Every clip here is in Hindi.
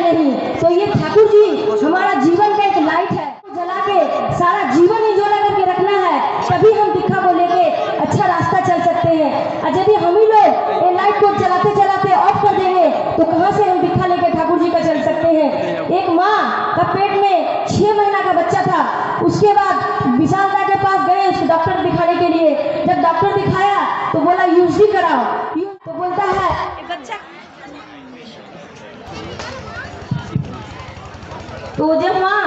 नहीं। तो ये ठाकुर जी हमारा जीवन का एक लाइट है, जला के सारा जीवन ही जोड़ा करके रखना है, तभी हम दीक्षा को लेके अच्छा रास्ता चल सकते हैं। और यदि हम ही लोग ये लाइट को चलाते चलाते ऑफ कर देंगे तो कहाँ से हम दीक्षा लेके ठाकुर जी का चल सकते हैं। एक माँ का पेट में 6 महीना का बच्चा था, उसके बाद विशाल दा के पास गए उसको डॉक्टर दिखाने के लिए। जब डॉक्टर दिखाया तो बोला यूजी कराओ, तो बोलता है बच्चा। तो जब माँ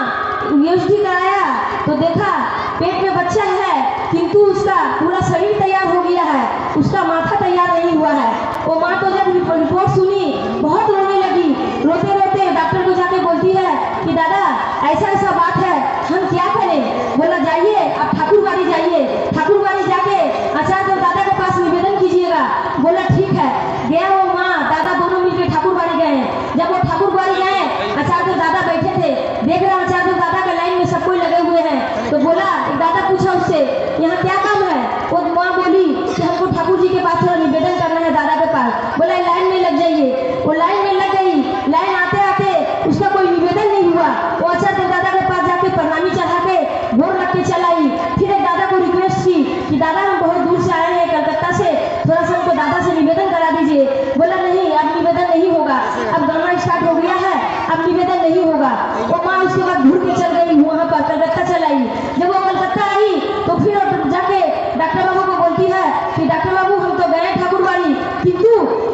यूजी कराया तो देखा पेट में बच्चा है, किंतु उसका पूरा शरीर तैयार हो गया है, उसका माथा तैयार नहीं हुआ है। वो माँ तो जब रिपोर्ट सुनी बहुत रोने लगी। रोते रोते डॉक्टर को जाके बोलती है कि दादा ऐसा ऐसा बात है, हम क्या करें। बोला जाइए आप ठाकुरबाड़ी जाइए, ठाकुरबाड़ी जाके आचार्य और दादा के पास निवेदन कीजिएगा। बोला ठीक है। गया वो माँ दादा दोनों मिलकर ठाकुरबाड़ी गए। जब वो ठाकुरबाड़ी गए, आचार्य दादा बैठे थे, देख रहे आचार्य दादा का लाइन में सब कोई लगे हुए हैं। तो बोला एक दादा पूछा उससे यहाँ क्या काम है। वो माँ बोली कि हमको ठाकुर जी के पास थोड़ा निवेदन करना है दादा के पास। बोला लाइन में लग जाइए। वो लाइन में लग गई। लाइन आते आते उसका कोई निवेदन नहीं हुआ। वो आचार्य दादा के पास जाके प्रणामी चढ़ा के गोर लग के चलाई। फिर एक दादा को रिक्वेस्ट की कि दादा हम बहुत दूर से आए हैं कलकत्ता से, थोड़ा सा हमको दादा से निवेदन करा दीजिए। बोला नहीं अब निवेदन नहीं होगा, अब गाना स्टार्ट हो गया है, अब निवेदन नहीं होगा। वो माँ उसके बाद घूर के चल गई, वहाँ पर कलकत्ता चल आई। जब वो कलकत्ता आई तो फिर जाके डॉक्टर बाबू को बोलती है कि डॉक्टर बाबू हम तो गए ठाकुरबाड़ी, किंतु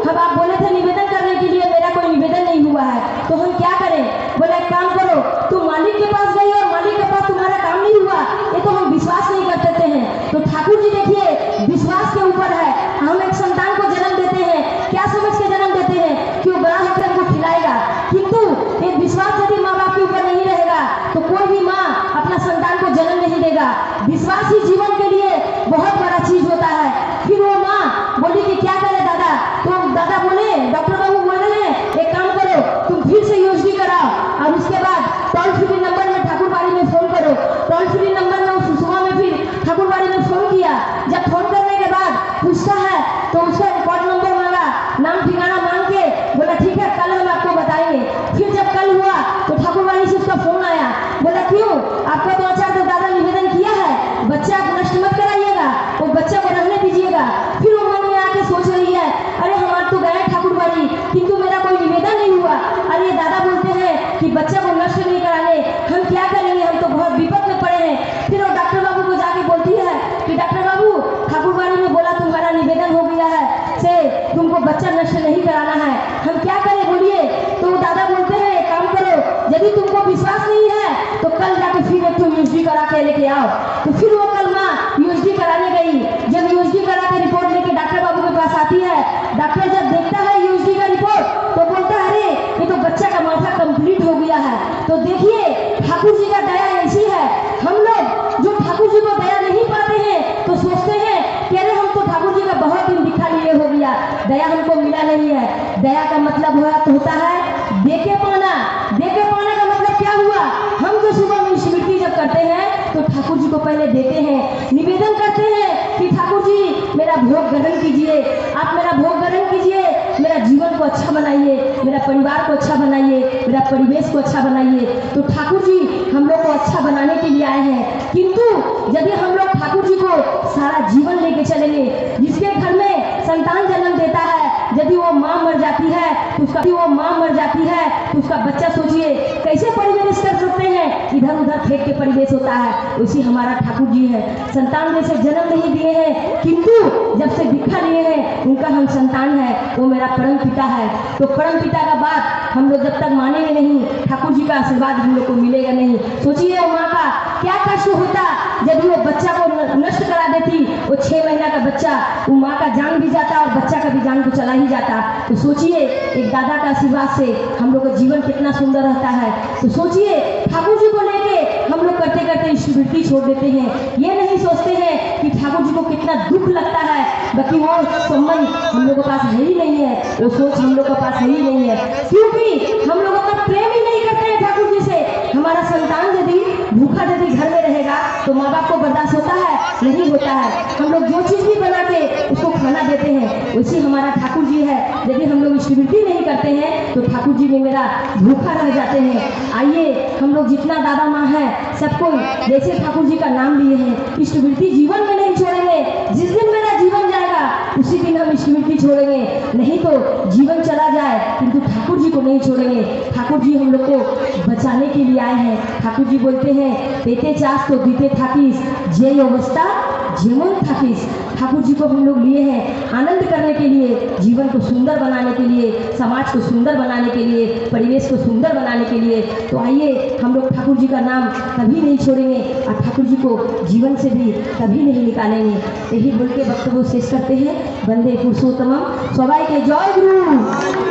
हम आप बोले थे निवेदन करने के लिए, मेरा कोई निवेदन नहीं हुआ है, तो हम क्या करें। बोला एक काम करो, तुम मालिक के पास गई और मालिक के पास तुम्हारा काम नहीं हुआ, ये तो हम विश्वास नहीं कर सकते हैं। तो ठाकुर जी देखिए विश्वास के ऊपर है। हम एक संतान को जन्म देते हैं, क्या समझ के जन्म देते हैं कि वो बड़ा होकर हमको खिलाएगा, किंतु एक विश्वास यदि माँ बाप के ऊपर नहीं रहेगा तो कोई भी माँ अपना संतान को जन्म नहीं देगा। विश्वास ही जीवन के लिए बहुत बड़ा चीज होता है। फिर वो माँ बोली कि क्या करे दादा। तो दादा बोले डॉक्टर बाबू बोल रहे हैं एक काम करो तुम फिर से यूजी कराओ और उसके बाद टोल फ्री नंबर में ठाकुरबाड़ी में फोन करो। टोल फ्री नंबर में सुबह में फिर ठाकुरबाड़ी में फोन किया। जब फोन करने के बाद पूछता है तो उसका रिकॉर्ड नंबर मांगा, नाम ठिकाना मांग के बोला ठीक है कल हम आपको बताएंगे। फिर जब कल हुआ तो ठाकुरबाड़ी से उसका फोन आया। बोला क्यों, आपका तो आचार्य दादा निवेदन किया है, बच्चा को नष्ट मत कराइएगा, वो बच्चा को रहने दीजिएगा। फिर वो मन में आके सोच रही है अरे हमारे तो गए ठाकुरबाड़ी किंतु मेरा कोई निवेदन नहीं हुआ। अरे दादा बोलते हैं कि बच्चा को नष्ट नहीं कराने, हम क्या करेंगे, हम तो बहुत विपद में पड़े हैं। फिर वो डॉक्टर बाबू को जाके बोलती है कि डॉक्टर बाबू ठाकुरबाड़ी में बोला तुम्हारा निवेदन हो गया है से तुमको बच्चा नष्ट नहीं कराना है, हम क्या करें बोलिए। तो दादा बोलते हैं एक काम करो, यदि तुमको विश्वास नहीं है तो कल जाके फिर एक तो यूजी करा के लेके आओ। तो फिर वो कल माँ यूजी कराने गई। जब यूजी करा के रिपोर्ट लेके डॉक्टर बाबू के पास आती है, डॉक्टर जब देखता है यूजी का रिपोर्ट तो बोलता है अरे ये तो बच्चा का माथा कंप्लीट हो गया है। तो देखिए ठाकुर जी का दया ऐसी है। हम लोग जो ठाकुर जी को दया नहीं पाते हैं तो सोचते हैं कि अरे हम तो ठाकुर जी का बहुत दिन दिखा लिए हो गया, दया हमको मिला नहीं है। दया का मतलब होता है देके पाना। देके पाने का मतलब क्या हुआ, हम जो सुबह में स्मृति जब करते हैं तो ठाकुर जी को पहले देते हैं, निवेदन करते हैं कि ठाकुर जी मेरा भोग ग्रहण कीजिए, आप मेरा भोग ग्रहण कीजिए, मेरा जीवन को अच्छा बनाइए, मेरा परिवार को अच्छा बनाइए, मेरा परिवेश को अच्छा बनाइए। तो ठाकुर जी हम लोग को अच्छा बनाने के लिए आए हैं। किंतु यदि हम लोग ठाकुर जी को सारा जीवन लेके चलेंगे, जिसके घर में संतान जन्म देता है यदि वो माँ मर जाती है तो उसका बच्चा सोचिए कैसे परिवेश कर सकते हैं, इधर उधर फेंक के परिवेश होता है। उसी हमारा ठाकुर जी है, संतान में से जन्म नहीं दिए हैं किंतु जब से दीक्षा लिए हैं उनका हम संतान है, वो मेरा परम पिता है। तो परम पिता का बात हम लोग जब तक मानेंगे नहीं, ठाकुर जी का आशीर्वाद हम लोग को मिलेगा नहीं। सोचिए वो माँ का क्या कष्ट होता यदि वो बच्चा को नष्ट करा देती। वो 6 महीना का बच्चा, वो माँ का जान भी जाता और बच्चा का भी जान तो चला ही जाता। तो सोचिए एक दादा का आशीर्वाद से हम लोग का जीवन कितना सुंदर रहता है। तो सोचिए ठाकुर जी को लेके हम लोग करते करते स्मृति छोड़ देते हैं, ये नहीं सोचते हैं कि ठाकुर जी को कितना दुख लगता है। बाकी वो संबंध हम लोग के पास है ही नहीं है, वो सोच हम लोग के पास है ही नहीं है, क्योंकि हम लोग अपना प्रेम ही नहीं करते हैं ठाकुर जी से। हमारा संतान यदि भूखा यदि घर में रहेगा तो माँ बाप को बर्दाश्त होता है। नहीं होता है। हम लोग जो चीज़ भी बना के उसको खाना देते हैं, वैसे हमारा ठाकुर जी है, यदि हम लोग स्मृति नहीं करते हैं तो ठाकुर जी में मेरा भूखा रह जाते हैं। आइए हम लोग जितना दादा माँ है सबको जैसे ठाकुर जी का नाम लिए हैं, स्मृति जीवन में नहीं छोड़ेंगे। जिस दिन मेरा जीवन जाएगा उसी दिन हम स्मृति छोड़ेंगे, नहीं तो जीवन चला जाए किंतु ठाकुर जी को नहीं छोड़ेंगे। ठाकुर जी हम लोग को बचाने के लिए आए हैं। ठाकुर जी बोलते हैं पेटे चास तो दीते थाकिस, जे अवस्था जीवन थाकिस। ठाकुर जी को हम लोग लिए हैं आनंद करने के लिए, जीवन को सुंदर बनाने के लिए, समाज को सुंदर बनाने के लिए, परिवेश को सुंदर बनाने के लिए। तो आइए हम लोग ठाकुर जी का नाम कभी नहीं छोड़ेंगे और ठाकुर जी को जीवन से भी कभी नहीं निकालेंगे। यही बोल के वक्तव्य शेष करते हैं। वंदे पुरुषोत्तमम। सबाई के जय गुरु।